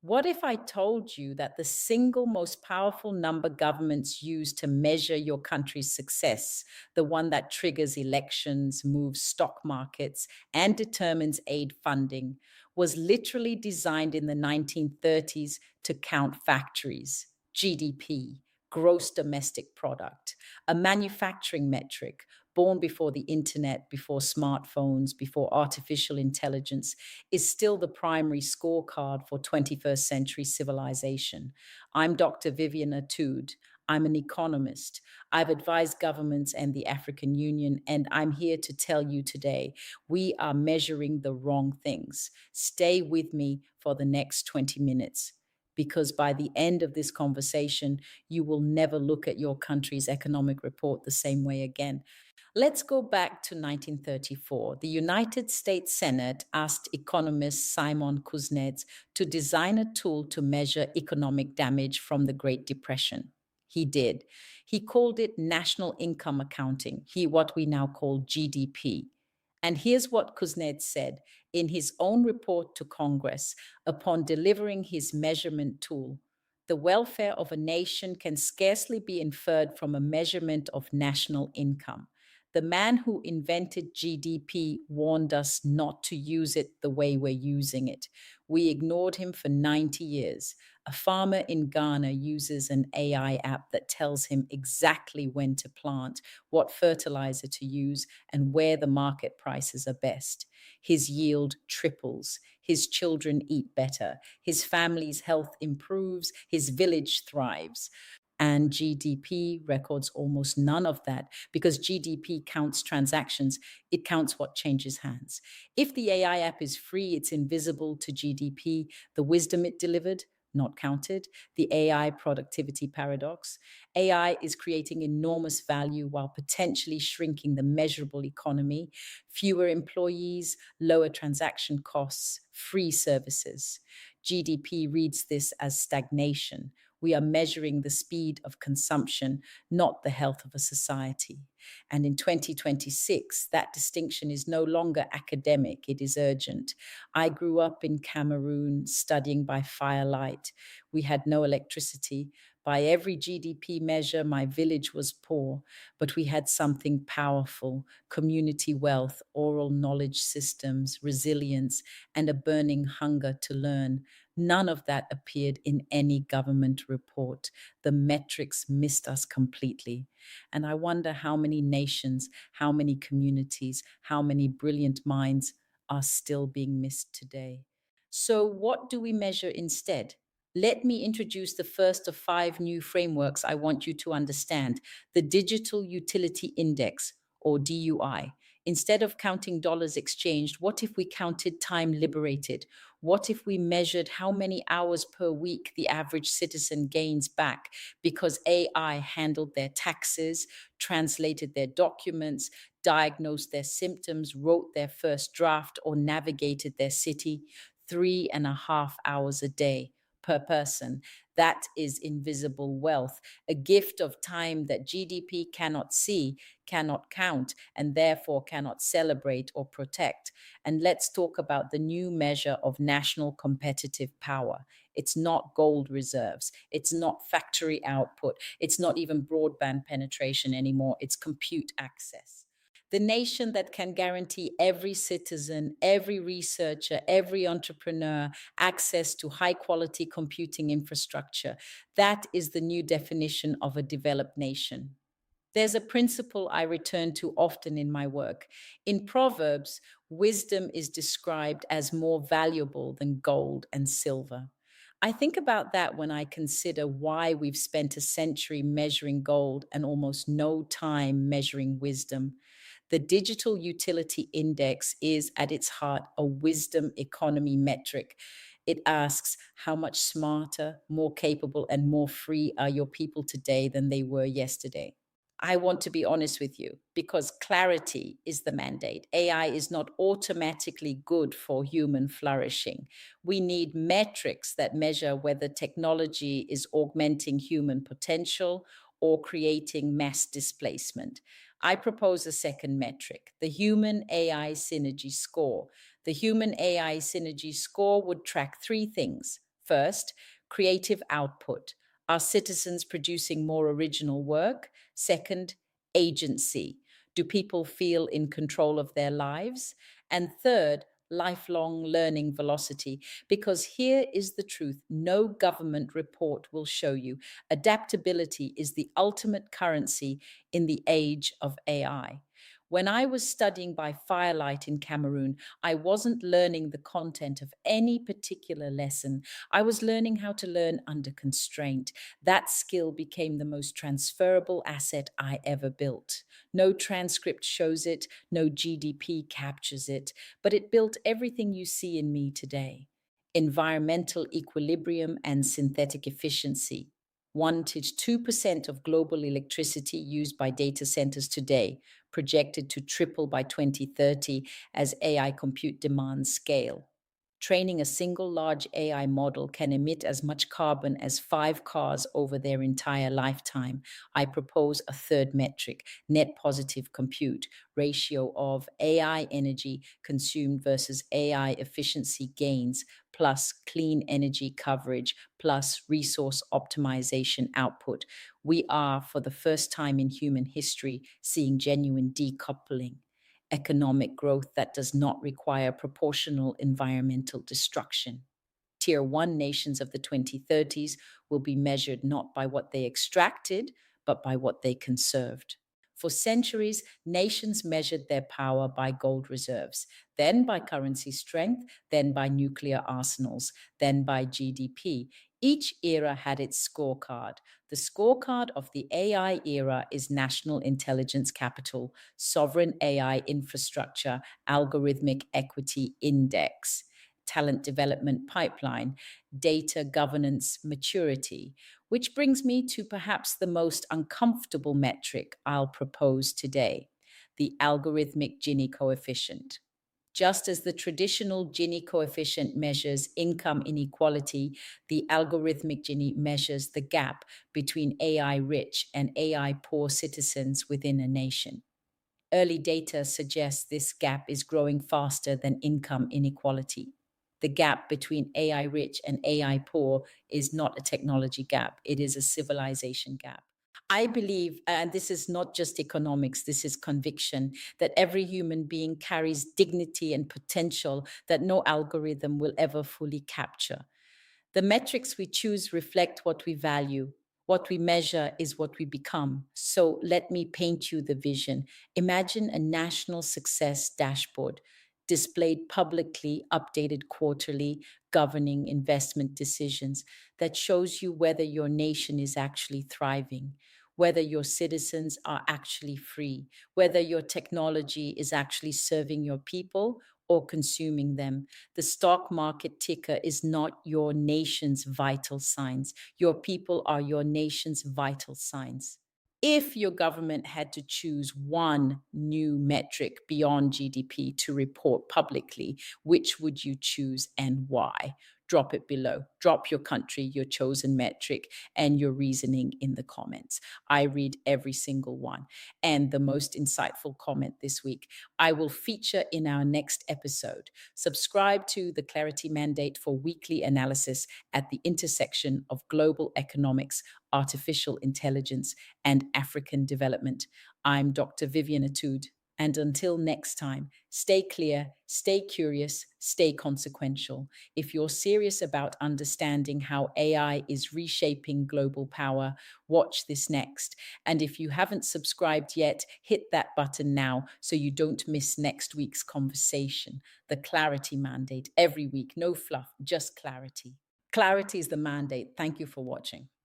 What if I told you that the single most powerful number governments use to measure your country's success, the one that triggers elections, moves stock markets, and determines aid funding, was literally designed in the 1930s to count factories, GDP, gross domestic product, a manufacturing metric born before the internet, before smartphones, before artificial intelligence, is still the primary scorecard for 21st century civilization. I'm Dr. Vivian Atud. I'm an economist. I've advised governments and the African Union, and I'm here to tell you today we are measuring the wrong things. Stay with me for the next 20 minutes. Because by the end of this conversation, you will never look at your country's economic report the same way again. Let's go back to 1934. The United States Senate asked economist Simon Kuznets to design a tool to measure economic damage from the Great Depression. He did. He called it national income accounting, what we now call GDP. And here's what Kuznets said in his own report to Congress upon delivering his measurement tool. The welfare of a nation can scarcely be inferred from a measurement of national income. The man who invented GDP warned us not to use it the way we're using it. We ignored him for 90 years. A farmer in Ghana uses an AI app that tells him exactly when to plant, what fertilizer to use, and where the market prices are best. His yield triples. His children eat better. His family's health improves. His village thrives. And GDP records almost none of that because GDP counts transactions. It counts what changes hands. If the AI app is free, it's invisible to GDP. The wisdom it delivered, not counted. The AI productivity paradox. AI is creating enormous value while potentially shrinking the measurable economy. Fewer employees, lower transaction costs, free services. GDP reads this as stagnation. We are measuring the speed of consumption, not the health of a society. And in 2026, that distinction is no longer academic, it is urgent. I grew up in Cameroon studying by firelight. We had no electricity. By every GDP measure, my village was poor, but we had something powerful: community wealth, oral knowledge systems, resilience, and a burning hunger to learn. None of that appeared in any government report. The metrics missed us completely. And I wonder how many nations, how many communities, how many brilliant minds are still being missed today. So, what do we measure instead? Let me introduce the first of five new frameworks I want you to understand: the Digital Utility Index, or DUI. Instead of counting dollars exchanged, what if we counted time liberated? What if we measured how many hours per week the average citizen gains back because AI handled their taxes, translated their documents, diagnosed their symptoms, wrote their first draft, or navigated their city 3.5 hours a day per person? That is invisible wealth, a gift of time that GDP cannot see, cannot count, and therefore cannot celebrate or protect. And let's talk about the new measure of national competitive power. It's not gold reserves. It's not factory output. It's not even broadband penetration anymore. It's compute access. The nation that can guarantee every citizen, every researcher, every entrepreneur access to high quality computing infrastructure. That is the new definition of a developed nation. There's a principle I return to often in my work. In Proverbs, wisdom is described as more valuable than gold and silver. I think about that when I consider why we've spent a century measuring gold and almost no time measuring wisdom. The Digital Utility Index is at its heart a wisdom economy metric. It asks how much smarter, more capable, and more free are your people today than they were yesterday. I want to be honest with you because clarity is the mandate. AI is not automatically good for human flourishing. We need metrics that measure whether technology is augmenting human potential or creating mass displacement. I propose a second metric: the Human AI Synergy Score. The Human AI Synergy Score would track three things: First, creative output. Are citizens producing more original work? Second, agency. Do people feel in control of their lives? And third, lifelong learning velocity. Because here is the truth no government report will show you. Adaptability is the ultimate currency in the age of AI. When I was studying by firelight in Cameroon, I wasn't learning the content of any particular lesson. I was learning how to learn under constraint. That skill became the most transferable asset I ever built. No transcript shows it, no GDP captures it, but it built everything you see in me today. Environmental equilibrium and synthetic efficiency. 1 to 2% of global electricity used by data centers today, projected to triple by 2030 as AI compute demands scale. Training a single large AI model can emit as much carbon as 5 cars over their entire lifetime. I propose a third metric net positive compute, ratio of AI energy consumed versus AI efficiency gains, plus clean energy coverage, plus resource optimization output. We are, for the first time in human history, seeing genuine decoupling economic growth that does not require proportional environmental destruction. Tier 1 nations of the 2030s will be measured not by what they extracted, but by what they conserved. For centuries, nations measured their power by gold reserves, then by currency strength, then by nuclear arsenals, then by GDP. Each era had its scorecard. The scorecard of the AI era is national intelligence capital, sovereign AI infrastructure, algorithmic equity index, talent development pipeline, data governance maturity, which brings me to perhaps the most uncomfortable metric I'll propose today the algorithmic Gini coefficient. Just as the traditional Gini coefficient measures income inequality, the algorithmic Gini measures the gap between AI rich and AI poor citizens within a nation. Early data suggests this gap is growing faster than income inequality. The gap between AI rich and AI poor is not a technology gap, it is a civilization gap. I believe, and this is not just economics, this is conviction, that every human being carries dignity and potential that no algorithm will ever fully capture. The metrics we choose reflect what we value. What we measure is what we become. So let me paint you the vision. Imagine a national success dashboard displayed publicly, updated quarterly, governing investment decisions that shows you whether your nation is actually thriving, whether your citizens are actually free, whether your technology is actually serving your people or consuming them. The stock market ticker is not your nation's vital signs. Your people are your nation's vital signs. If your government had to choose one new metric beyond GDP to report publicly, which would you choose and why? Drop it below. Drop your country, your chosen metric, and your reasoning in the comments. I read every single one. And the most insightful comment this week, I will feature in our next episode. Subscribe to the Clarity Mandate for weekly analysis at the intersection of global economics, artificial intelligence, and African development. I'm Dr. Vivian Atud. And until next time, stay clear, stay curious, stay consequential. If you're serious about understanding how AI is reshaping global power, watch this next. And if you haven't subscribed yet, hit that button now so you don't miss next week's conversation. The Clarity Mandate every week, no fluff, just clarity. Clarity is the mandate. Thank you for watching.